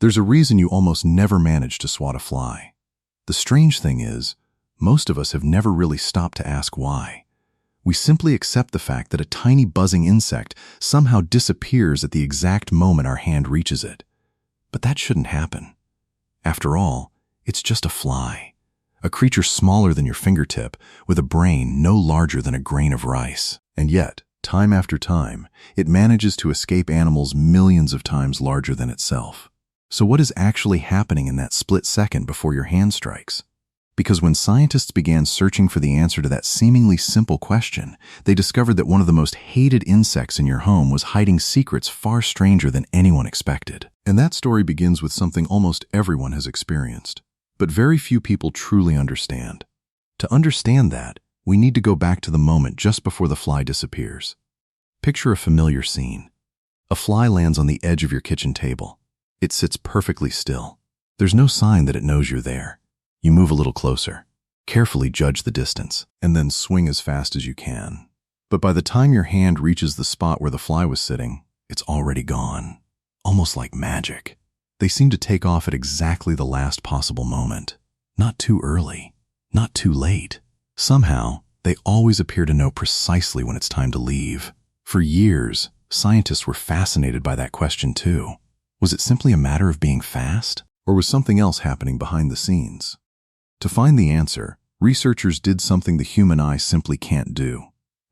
There's a reason you almost never manage to swat a fly. The strange thing is, most of us have never really stopped to ask why. We simply accept the fact that a tiny buzzing insect somehow disappears at the exact moment our hand reaches it. But that shouldn't happen. After all, it's just a fly, a creature smaller than your fingertip with a brain no larger than a grain of rice. And yet, time after time, it manages to escape animals millions of times larger than itself. So what is actually happening in that split second before your hand strikes? Because when scientists began searching for the answer to that seemingly simple question, they discovered that one of the most hated insects in your home was hiding secrets far stranger than anyone expected. And that story begins with something almost everyone has experienced, but very few people truly understand. To understand that, we need to go back to the moment just before the fly disappears. Picture a familiar scene. A fly lands on the edge of your kitchen table. It sits perfectly still. There's no sign that it knows you're there. You move a little closer, carefully judge the distance, and then swing as fast as you can. But by the time your hand reaches the spot where the fly was sitting, it's already gone. Almost like magic. They seem to take off at exactly the last possible moment. Not too early, not too late. Somehow, they always appear to know precisely when it's time to leave. For years, scientists were fascinated by that question too. Was it simply a matter of being fast, or was something else happening behind the scenes? To find the answer, researchers did something the human eye simply can't do.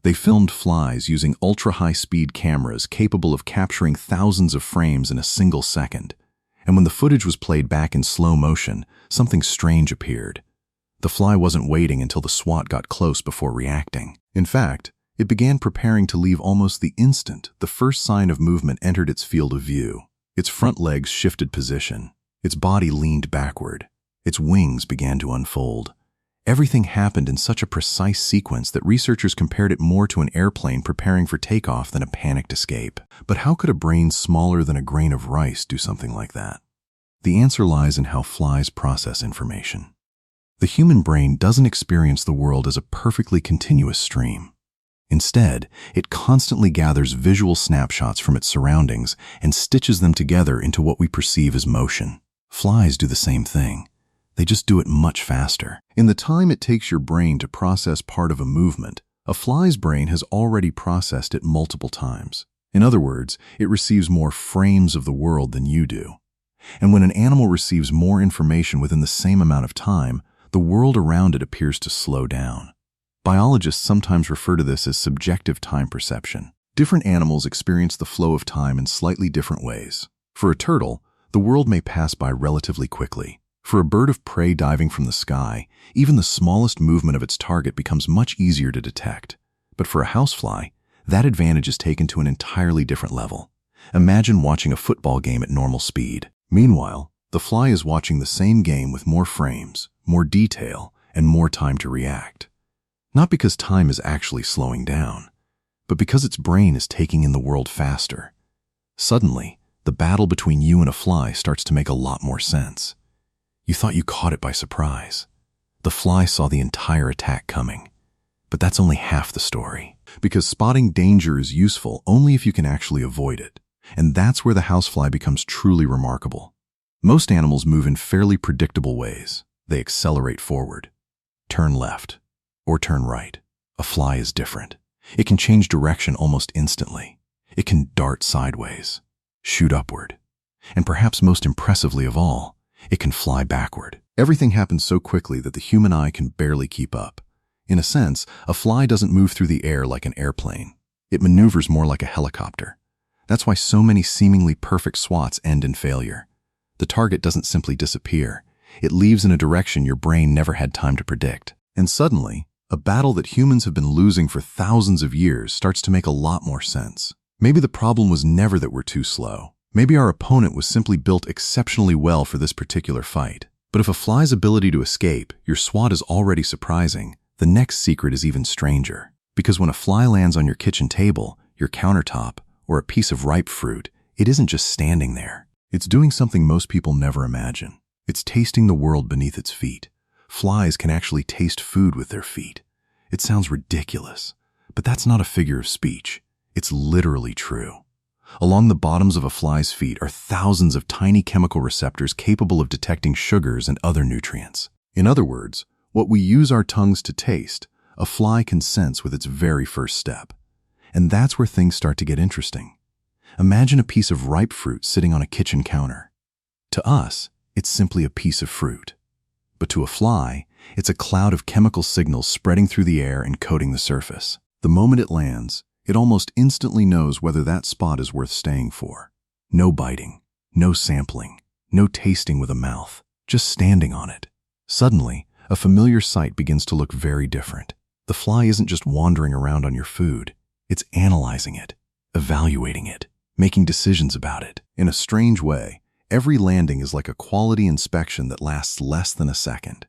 They filmed flies using ultra-high-speed cameras capable of capturing thousands of frames in a single second. And when the footage was played back in slow motion, something strange appeared. The fly wasn't waiting until the swat got close before reacting. In fact, it began preparing to leave almost the instant the first sign of movement entered its field of view. Its front legs shifted position. Its body leaned backward. Its wings began to unfold. Everything happened in such a precise sequence that researchers compared it more to an airplane preparing for takeoff than a panicked escape. But how could a brain smaller than a grain of rice do something like that? The answer lies in how flies process information. The human brain doesn't experience the world as a perfectly continuous stream. Instead, it constantly gathers visual snapshots from its surroundings and stitches them together into what we perceive as motion. Flies do the same thing. They just do it much faster. In the time it takes your brain to process part of a movement, a fly's brain has already processed it multiple times. In other words, it receives more frames of the world than you do. And when an animal receives more information within the same amount of time, the world around it appears to slow down. Biologists sometimes refer to this as subjective time perception. Different animals experience the flow of time in slightly different ways. For a turtle, the world may pass by relatively quickly. For a bird of prey diving from the sky, even the smallest movement of its target becomes much easier to detect. But for a housefly, that advantage is taken to an entirely different level. Imagine watching a football game at normal speed. Meanwhile, the fly is watching the same game with more frames, more detail, and more time to react. Not because time is actually slowing down, but because its brain is taking in the world faster. Suddenly, the battle between you and a fly starts to make a lot more sense. You thought you caught it by surprise. The fly saw the entire attack coming. But that's only half the story. Because spotting danger is useful only if you can actually avoid it. And that's where the housefly becomes truly remarkable. Most animals move in fairly predictable ways. They accelerate forward, turn left, or turn right. A fly is different. It can change direction almost instantly. It can dart sideways, shoot upward, and perhaps most impressively of all, it can fly backward. Everything happens so quickly that the human eye can barely keep up. In a sense, a fly doesn't move through the air like an airplane. It maneuvers more like a helicopter. That's why so many seemingly perfect swats end in failure. The target doesn't simply disappear. It leaves in a direction your brain never had time to predict. And suddenly, a battle that humans have been losing for thousands of years starts to make a lot more sense. Maybe the problem was never that we're too slow. Maybe our opponent was simply built exceptionally well for this particular fight. But if a fly's ability to escape, your swat is already surprising, the next secret is even stranger. Because when a fly lands on your kitchen table, your countertop, or a piece of ripe fruit, it isn't just standing there. It's doing something most people never imagine. It's tasting the world beneath its feet. Flies can actually taste food with their feet. It sounds ridiculous, but that's not a figure of speech. It's literally true. Along the bottoms of a fly's feet are thousands of tiny chemical receptors capable of detecting sugars and other nutrients. In other words, what we use our tongues to taste, a fly can sense with its very first step. And that's where things start to get interesting. Imagine a piece of ripe fruit sitting on a kitchen counter. To us, it's simply a piece of fruit. But to a fly, it's a cloud of chemical signals spreading through the air and coating the surface. The moment it lands, it almost instantly knows whether that spot is worth staying for. No biting, no sampling, no tasting with a mouth, just standing on it. Suddenly, a familiar sight begins to look very different. The fly isn't just wandering around on your food, it's analyzing it, evaluating it, making decisions about it. In a strange way, every landing is like a quality inspection that lasts less than a second.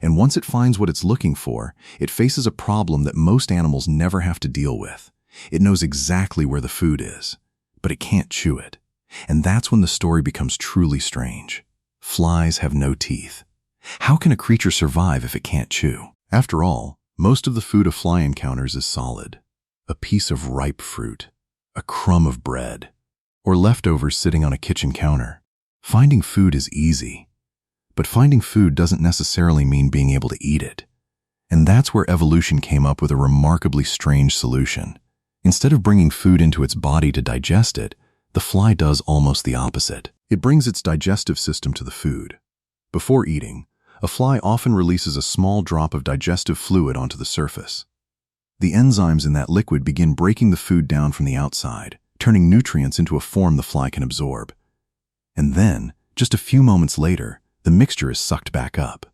And once it finds what it's looking for, it faces a problem that most animals never have to deal with. It knows exactly where the food is, but it can't chew it. And that's when the story becomes truly strange. Flies have no teeth. How can a creature survive if it can't chew? After all, most of the food a fly encounters is solid. A piece of ripe fruit, a crumb of bread, or leftovers sitting on a kitchen counter. Finding food is easy, but finding food doesn't necessarily mean being able to eat it. And that's where evolution came up with a remarkably strange solution. Instead of bringing food into its body to digest it, the fly does almost the opposite. It brings its digestive system to the food. Before eating, a fly often releases a small drop of digestive fluid onto the surface. The enzymes in that liquid begin breaking the food down from the outside, turning nutrients into a form the fly can absorb. And then, just a few moments later, the mixture is sucked back up.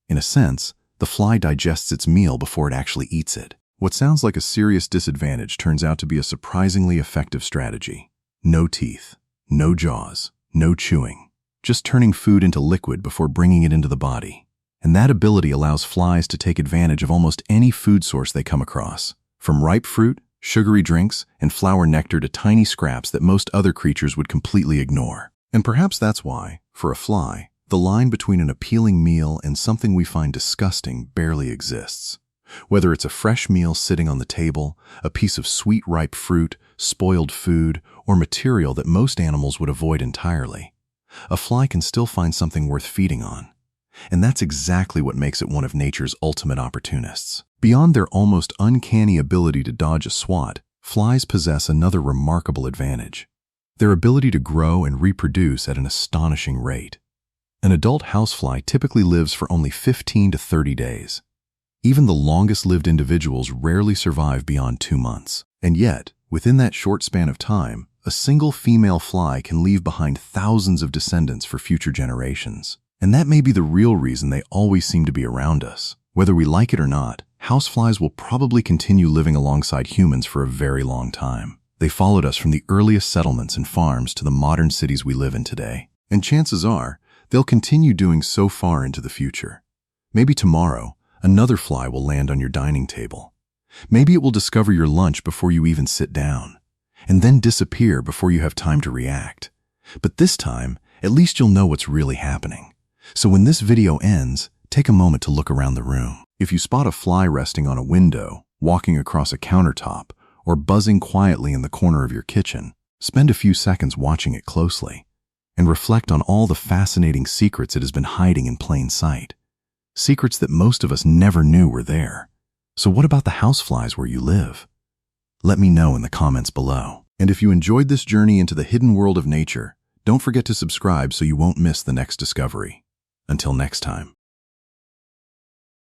In a sense, the fly digests its meal before it actually eats it. What sounds like a serious disadvantage turns out to be a surprisingly effective strategy. No teeth, no jaws, no chewing, just turning food into liquid before bringing it into the body. And that ability allows flies to take advantage of almost any food source they come across, from ripe fruit, sugary drinks, and flower nectar to tiny scraps that most other creatures would completely ignore. And perhaps that's why, for a fly, the line between an appealing meal and something we find disgusting barely exists. Whether it's a fresh meal sitting on the table, a piece of sweet ripe fruit, spoiled food, or material that most animals would avoid entirely, a fly can still find something worth feeding on. And that's exactly what makes it one of nature's ultimate opportunists. Beyond their almost uncanny ability to dodge a swat, flies possess another remarkable advantage: their ability to grow and reproduce at an astonishing rate. An adult housefly typically lives for only 15 to 30 days. Even the longest-lived individuals rarely survive beyond 2 months. And yet, within that short span of time, a single female fly can leave behind thousands of descendants for future generations. And that may be the real reason they always seem to be around us. Whether we like it or not, houseflies will probably continue living alongside humans for a very long time. They followed us from the earliest settlements and farms to the modern cities we live in today. And chances are, they'll continue doing so far into the future. Maybe tomorrow, another fly will land on your dining table. Maybe it will discover your lunch before you even sit down, and then disappear before you have time to react. But this time, at least you'll know what's really happening. So when this video ends, take a moment to look around the room. If you spot a fly resting on a window, walking across a countertop, or buzzing quietly in the corner of your kitchen, spend a few seconds watching it closely and reflect on all the fascinating secrets it has been hiding in plain sight. Secrets that most of us never knew were there. So what about the houseflies where you live? Let me know in the comments below. And if you enjoyed this journey into the hidden world of nature, don't forget to subscribe so you won't miss the next discovery. Until next time.